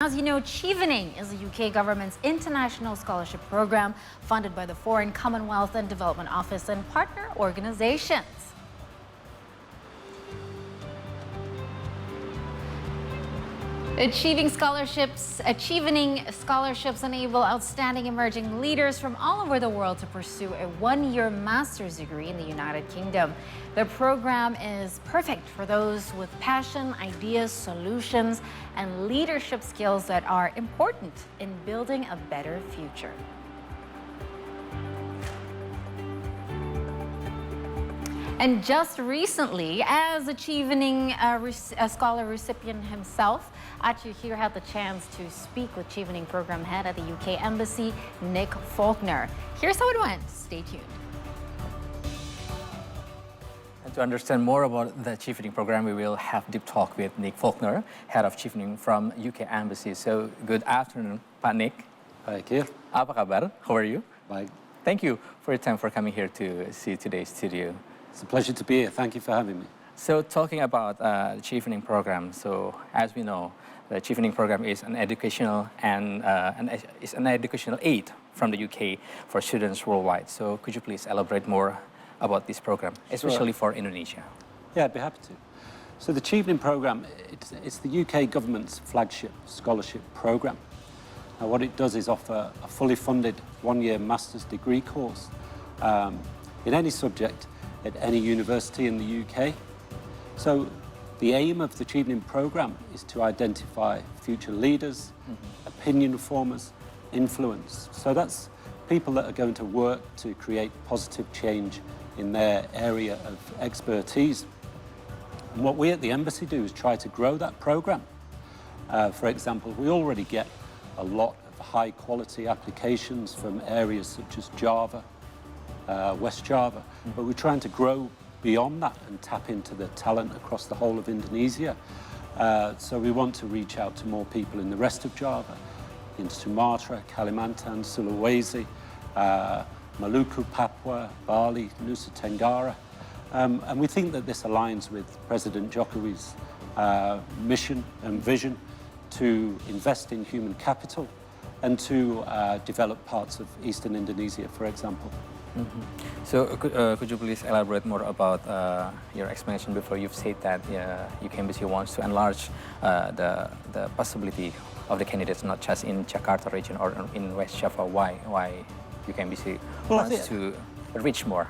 As you know, Chevening is the UK government's international scholarship program funded by the Foreign, Commonwealth and Development Office and partner organizations. Chevening scholarships enable outstanding emerging leaders from all over the world to pursue a one-year master's degree in the United Kingdom. The program is perfect for those with passion, ideas, solutions, and leadership skills that are important in building a better future. And just recently, as a Chevening scholar recipient himself, Achu here had the chance to speak with Chevening program head at the UK Embassy, Nick Faulkner. Here's how it went. Stay tuned. And to understand more about the Chevening program, we will have deep talk with Nick Faulkner, head of Chevening from UK Embassy. So good afternoon, Pak Nick. Baik, ya. Apa kabar? How are you? Baik. Thank you for your time for coming here to see today's studio. It's a pleasure to be here. Thank you for having me. So talking about the Chevening program, so as we know, the Chevening program is an educational and is an educational aid from the UK for students worldwide. So could you please elaborate more about this program, especially for Indonesia? Yeah, I'd be happy to. So the Chevening program, it's the UK government's flagship scholarship program. Now what it does is offer a fully funded one-year master's degree course in any subject at any university in the UK. So the aim of the Chevening program is to identify future leaders, opinion formers, influence. So that's people that are going to work to create positive change in their area of expertise. And what we at the Embassy do is try to grow that program. For example, we already get a lot of high quality applications from areas such as Java, West Java, but we're trying to grow beyond that and tap into the talent across the whole of Indonesia. So we want to reach out to more people in the rest of Java, in Sumatra, Kalimantan, Sulawesi, Maluku, Papua, Bali, Nusa Tenggara. And we think that this aligns with President Jokowi's mission and vision to invest in human capital and to develop parts of eastern Indonesia, for example. So could you please elaborate more about your explanation before? You've said that UK Embassy wants to enlarge the possibility of the candidates not just in Jakarta region or in West Java. Why UK Embassy wants to reach more?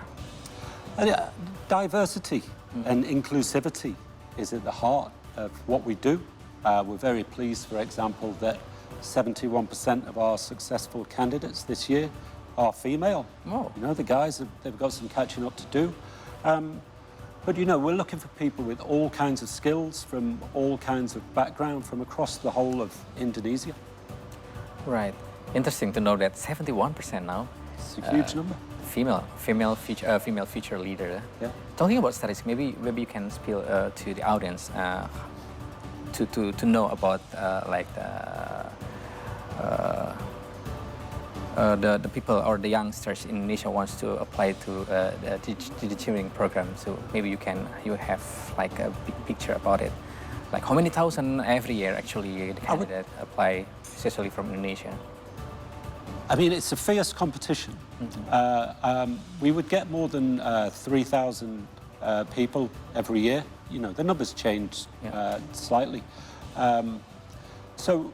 Diversity and inclusivity is at the heart of what we do. We're very pleased, for example, that 71% of our successful candidates this year are female. Oh. You know, the guys, they've got some catching up to do. But, you know, we're looking for people with all kinds of skills, from all kinds of background, from across the whole of Indonesia. Right. Interesting to know that 71% now. It's a huge number. Female future leader. Yeah. Talking about statistics, maybe you can spill to the audience to know about the people or the youngsters in Indonesia wants to apply to the Chevening program. So maybe you have like a big picture about it. Like how many thousand every year actually the candidate apply, especially from Indonesia? I mean, it's a fierce competition. We would get more than 3,000 people every year. You know, the numbers change slightly. So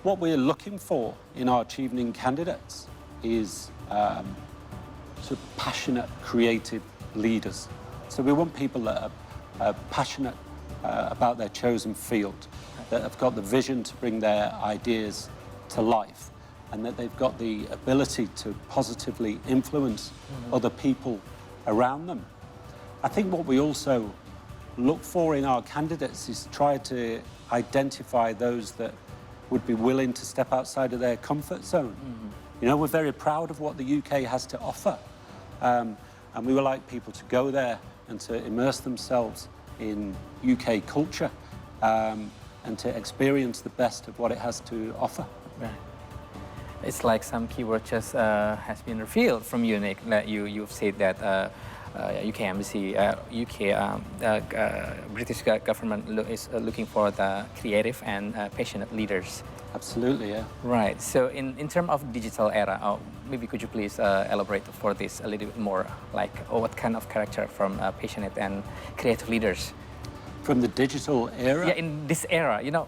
what we're looking for in our Chevening candidates is sort of passionate, creative leaders. So we want people that are passionate about their chosen field, that have got the vision to bring their ideas to life, and that they've got the ability to positively influence other people around them. I think what we also look for in our candidates is try to identify those that would be willing to step outside of their comfort zone. You know, we're very proud of what the UK has to offer. And we would like people to go there and to immerse themselves in UK culture and to experience the best of what it has to offer. Right. It's like some keyword just has been revealed from you, Nick. You've said that UK Embassy, British government is looking for the creative and passionate leaders Absolutely, yeah. Right. So in terms of digital era, maybe could you please elaborate for this a little bit more, like what kind of character from passionate and creative leaders? From the digital era? Yeah, in this era, you know.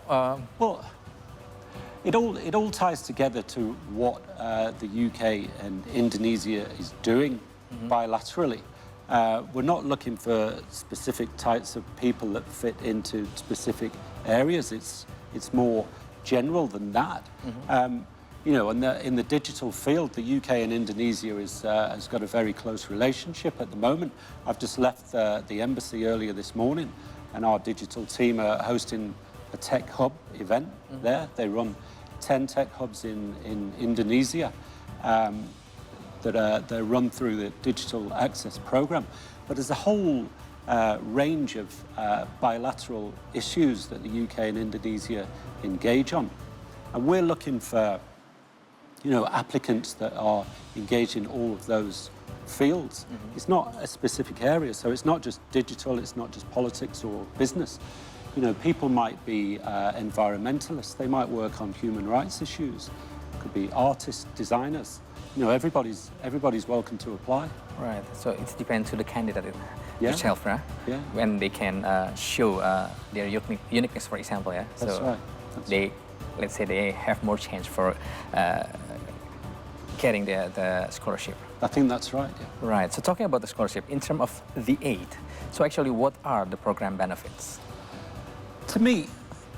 Well, it all ties together to what the UK and Indonesia is doing bilaterally. We're not looking for specific types of people that fit into specific areas. It's more general than that. You know, in the digital field, the UK and Indonesia has got a very close relationship at the moment. I've just left the embassy earlier this morning, and our digital team are hosting a tech hub event there. They run 10 tech hubs in Indonesia that are run through the Digital Access Program. But there's a whole range of bilateral issues that the UK and Indonesia engage on. And we're looking for, you know, applicants that are engaged in all of those fields. It's not a specific area, so it's not just digital, it's not just politics or business. You know, people might be environmentalists, they might work on human rights issues, could be artists, designers. You know, everybody's welcome to apply. Right. So it depends to the candidate Yeah. itself, right? Yeah. When they can show their uniqueness, for example, yeah. That's so right. let's say they have more chance for getting the scholarship. I think that's right, yeah. Right. So talking about the scholarship, in terms of the aid, so actually what are the program benefits? To me,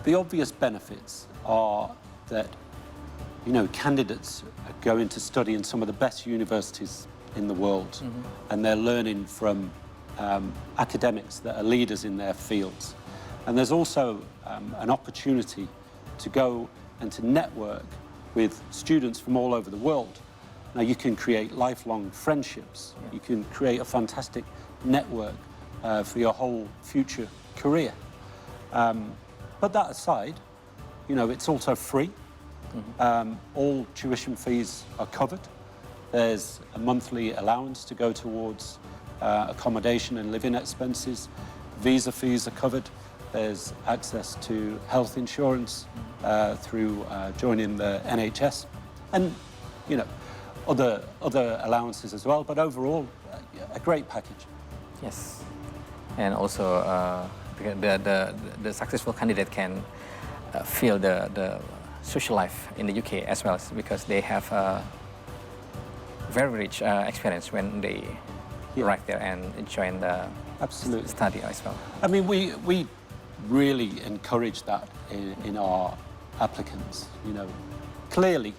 the obvious benefits are that, you know, candidates are going to study in some of the best universities in the world, and they're learning from academics that are leaders in their fields. And there's also an opportunity to go and to network with students from all over the world. Now, you can create lifelong friendships. Yeah. You can create a fantastic network for your whole future career. But that aside, you know, it's also free. All tuition fees are covered. There's a monthly allowance to go towards accommodation and living expenses. Visa fees are covered. There's access to health insurance through joining the NHS, and, you know, other allowances as well. But overall, a great package. Yes, and also the successful candidate can feel the social life in the UK as well, because they have a very rich experience when they arrive there and join the study as well. I mean, we really encourage that in our applicants. You know, clearly,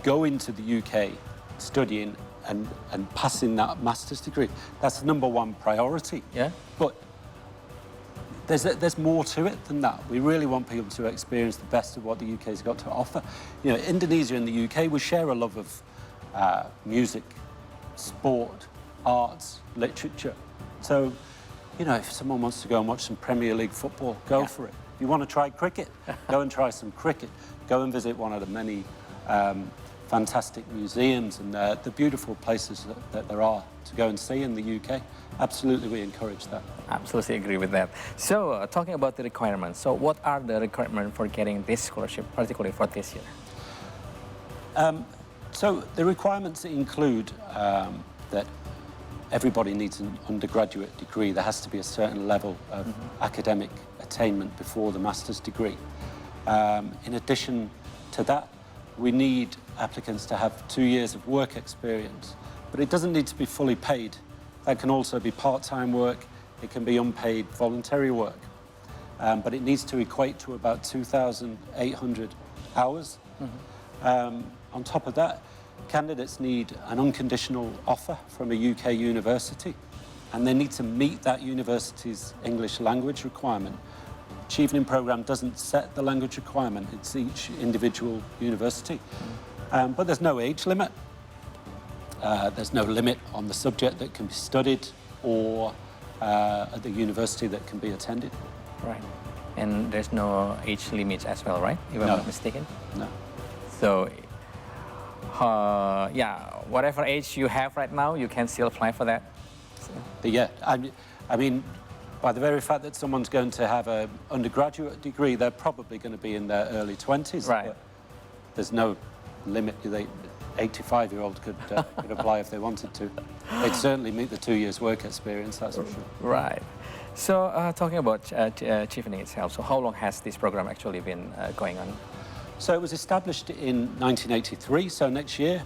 going to the UK, studying and passing that master's degree, that's the #1 priority. Yeah. But there's more to it than that. We really want people to experience the best of what the UK's got to offer. You know, Indonesia and the UK, we share a love of music, sport, arts, literature. So, you know, if someone wants to go and watch some Premier League football, go for it. If you want to try cricket, go and try some cricket. Go and visit one of the many fantastic museums and the beautiful places that there are to go and see in the UK. Absolutely, we encourage that. Absolutely agree with that. So, talking about the requirements, so what are the requirements for getting this scholarship, particularly for this year? So the requirements include that everybody needs an undergraduate degree. There has to be a certain level of academic attainment before the master's degree. In addition to that, we need applicants to have 2 years of work experience, but it doesn't need to be fully paid. That can also be part-time work, it can be unpaid voluntary work, but it needs to equate to about 2,800 hours. On top of that, candidates need an unconditional offer from a UK university, and they need to meet that university's English language requirement. Chevening programme doesn't set the language requirement, it's each individual university. But there's no age limit. There's no limit on the subject that can be studied or at the university that can be attended. Right. And there's no age limit as well, right? If I'm not mistaken? No. So, yeah, whatever age you have right now, you can still apply for that. So. Yeah, I mean, by the very fact that someone's going to have an undergraduate degree, they're probably going to be in their early 20s. Right. But there's no limit. 85-year-old could apply if they wanted to. They'd certainly meet the 2 years work experience, that's for sure. Right. So talking about Chevening itself, so how long has this program actually been going on? So it was established in 1983, so next year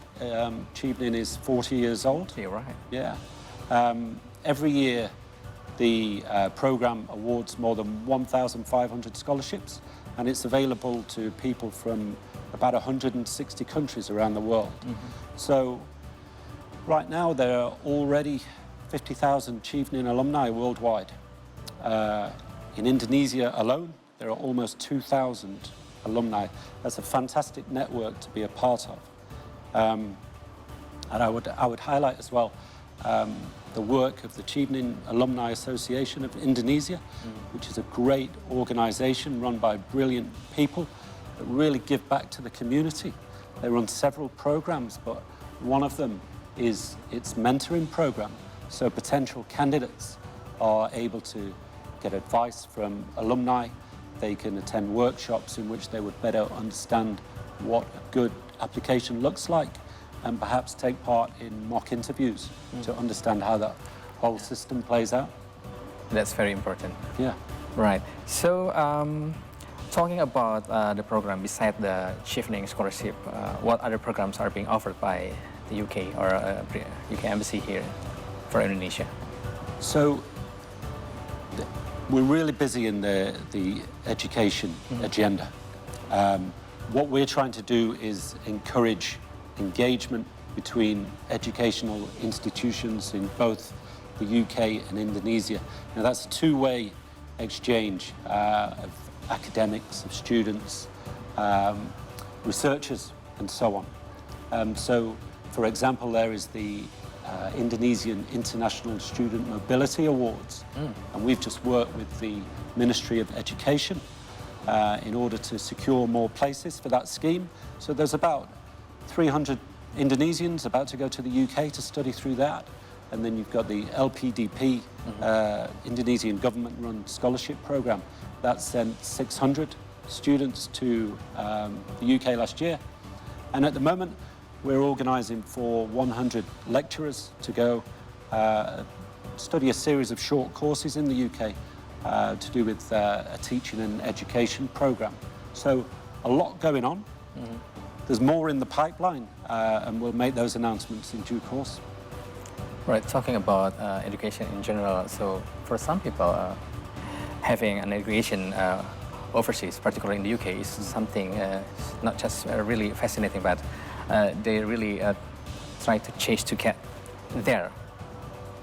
Chevening is 40 years old. You're right. Yeah. Every year the program awards more than 1,500 scholarships, and it's available to people from about 160 countries around the world. So right now there are already 50,000 Chevening alumni worldwide. In Indonesia alone, there are almost 2,000 alumni. That's a fantastic network to be a part of. And I would highlight as well the work of the Chevening Alumni Association of Indonesia, which is a great organization run by brilliant people that really give back to the community. They run several programs, but one of them is its mentoring program. So potential candidates are able to get advice from alumni. They can attend workshops in which they would better understand what a good application looks like, and perhaps take part in mock interviews to understand how that whole system plays out. That's very important. Yeah. Right. So talking about the program, besides the Chevening scholarship, what other programs are being offered by the UK or UK embassy here for Indonesia? So we're really busy in the education agenda. What we're trying to do is encourage engagement between educational institutions in both the UK and Indonesia. Now that's a two-way exchange of academics, of students, researchers, and so on. So, for example, there is the Indonesian International Student Mobility Awards, and we've just worked with the Ministry of Education in order to secure more places for that scheme. So there's about 300 Indonesians about to go to the UK to study through that. And then you've got the LPDP, Indonesian government-run scholarship program. That sent 600 students to the UK last year. And at the moment, we're organising for 100 lecturers to go study a series of short courses in the UK to do with a teaching and education program. So a lot going on. There's more in the pipeline, and we'll make those announcements in due course. Right, talking about education in general, so for some people, having an education overseas, particularly in the UK, is something not just really fascinating, but they really try to chase to get there.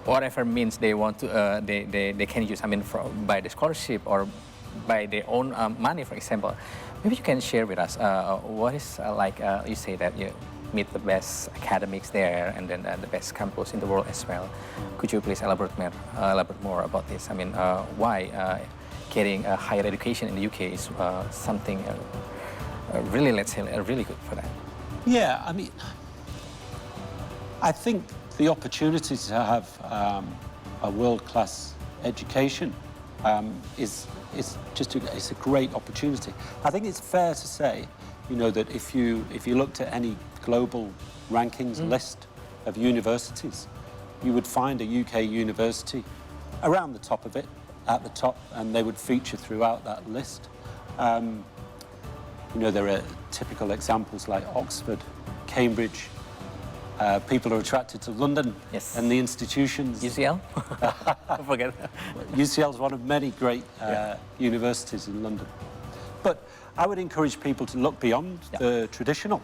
Whatever means they want to, they can use, I mean, by the scholarship or by their own money, for example. Maybe you can share with us what is like, you say that you meet the best academics there and then the best campus in the world as well. Could you please elaborate more about this? I mean, why getting a higher education in the UK is something really, let's say, really good for that? Yeah, I mean, I think the opportunity to have a world-class education is it's a great opportunity. I think it's fair to say, you know, that if you looked at any global rankings list of universities, you would find a UK university around the top of it, at the top, and they would feature throughout that list. You know, there are typical examples like Oxford, Cambridge. People are attracted to London and the institutions. UCL? Forget it. UCL is one of many great universities in London. But I would encourage people to look beyond the traditional.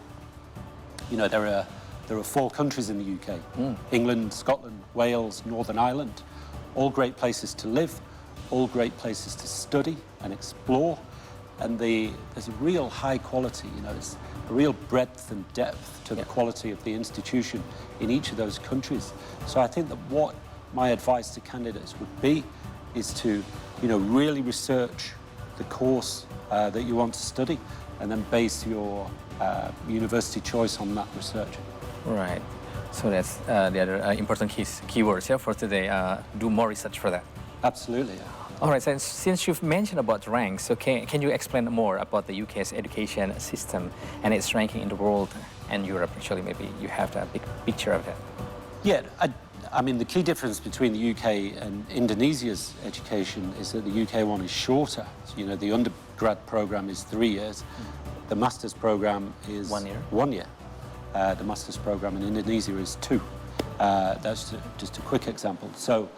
You know, there are 4 countries in the UK. England, Scotland, Wales, Northern Ireland. All great places to live, all great places to study and explore. And there's a real high quality, you know, there's a real breadth and depth to the quality of the institution in each of those countries. So I think that what my advice to candidates would be is to, you know, really research the course that you want to study and then base your university choice on that research. Right. So that's the other important keywords for today. Do more research for that. Absolutely. All right, so since you've mentioned about ranks, so can you explain more about the UK's education system and its ranking in the world and Europe? Actually, maybe you have a big picture of that. Yeah, I mean, the key difference between the UK and Indonesia's education is that the UK one is shorter. So, you know, the undergrad program is 3 years. The master's program is 1 year. 1 year. The master's program in Indonesia is 2. That's just a quick example. So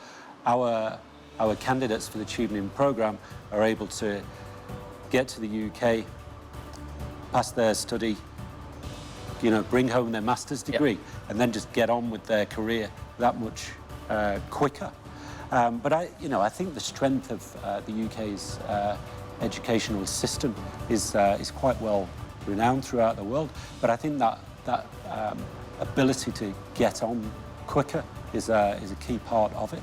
our candidates for the Chevening program are able to get to the UK, pass their study, you know, bring home their master's degree, and then just get on with their career that much quicker. But I think the strength of the UK's educational system is quite well renowned throughout the world. But I think that ability to get on quicker is a key part of it.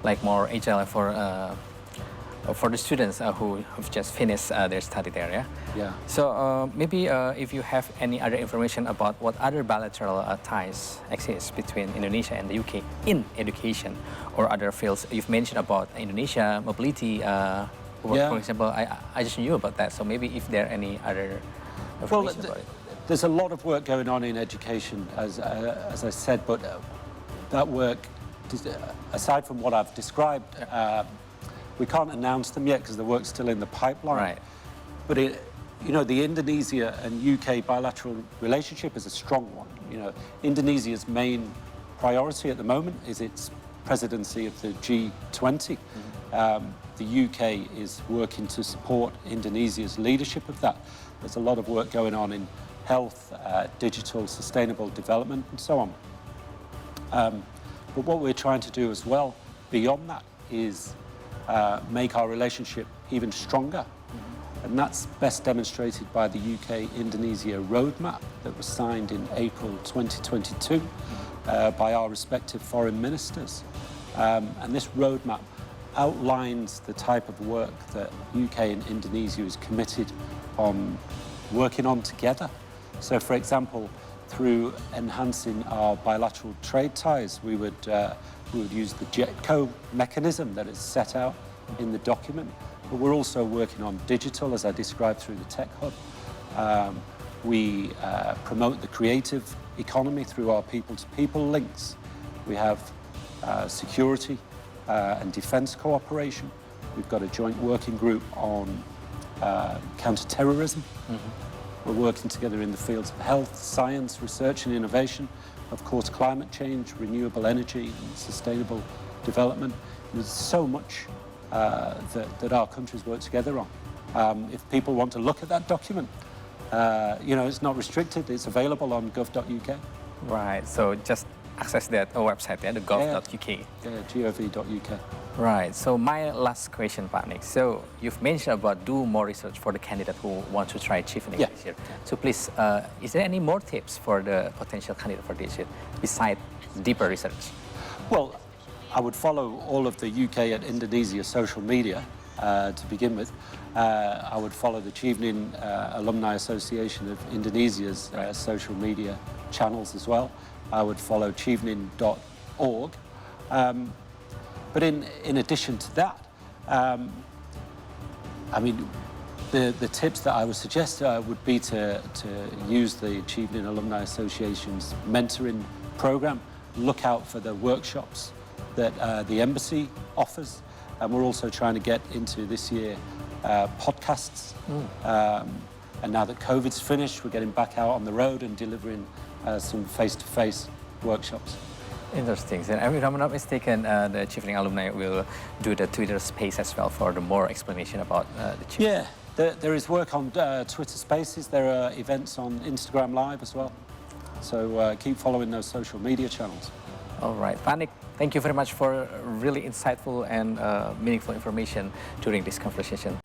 Like more agile for the students who have just finished their study there, yeah? Yeah. So maybe if you have any other information about what other bilateral ties exist between Indonesia and the UK in education or other fields. You've mentioned about Indonesia, mobility, for example, I just knew about that. So maybe if there are any other information about it. There's a lot of work going on in education, as I said, but that work, aside from what I've described, we can't announce them yet because the work's still in the pipeline. Right. But you know, the Indonesia and UK bilateral relationship is a strong one. You know, Indonesia's main priority at the moment is its presidency of the G20. The UK is working to support Indonesia's leadership of that. There's a lot of work going on in health, digital, sustainable development, and so on. But what we're trying to do as well, beyond that, is make our relationship even stronger. And that's best demonstrated by the UK-Indonesia roadmap that was signed in April 2022 by our respective foreign ministers. And this roadmap outlines the type of work that UK and Indonesia is committed on working on together. So, for example, through enhancing our bilateral trade ties, we would use the JETCO mechanism that is set out in the document. But we're also working on digital, as I described through the Tech Hub. We promote the creative economy through our people-to-people links. We have security and defence cooperation. We've got a joint working group on counter-terrorism. We're working together in the fields of health, science, research and innovation, of course climate change, renewable energy and sustainable development. There's so much that our countries work together on. If people want to look at that document, you know, it's not restricted, it's available on gov.uk. Right, so just access that website, the gov.uk. Yeah, gov.uk. Right, so my last question, Pak Nick. So you've mentioned about do more research for the candidate who want to try Chevening this year. So please, is there any more tips for the potential candidate for this year besides deeper research? Well, I would follow all of the UK and Indonesia social media to begin with. I would follow the Chevening Alumni Association of Indonesia's social media channels as well. I would follow chevening.org. But in addition to that, I mean, the tips that I would suggest would be to use the Chevening Alumni Association's mentoring program. Look out for the workshops that the embassy offers. And we're also trying to get into this year podcasts. And now that COVID's finished, we're getting back out on the road and delivering some face-to-face workshops. Interesting. And if I'm not mistaken, the Chevening alumni will do the Twitter space as well for the more explanation about the Chevening. Yeah, there is work on Twitter Spaces. There are events on Instagram Live as well. So keep following those social media channels. All right. Pak Nick, thank you very much for really insightful and meaningful information during this conversation.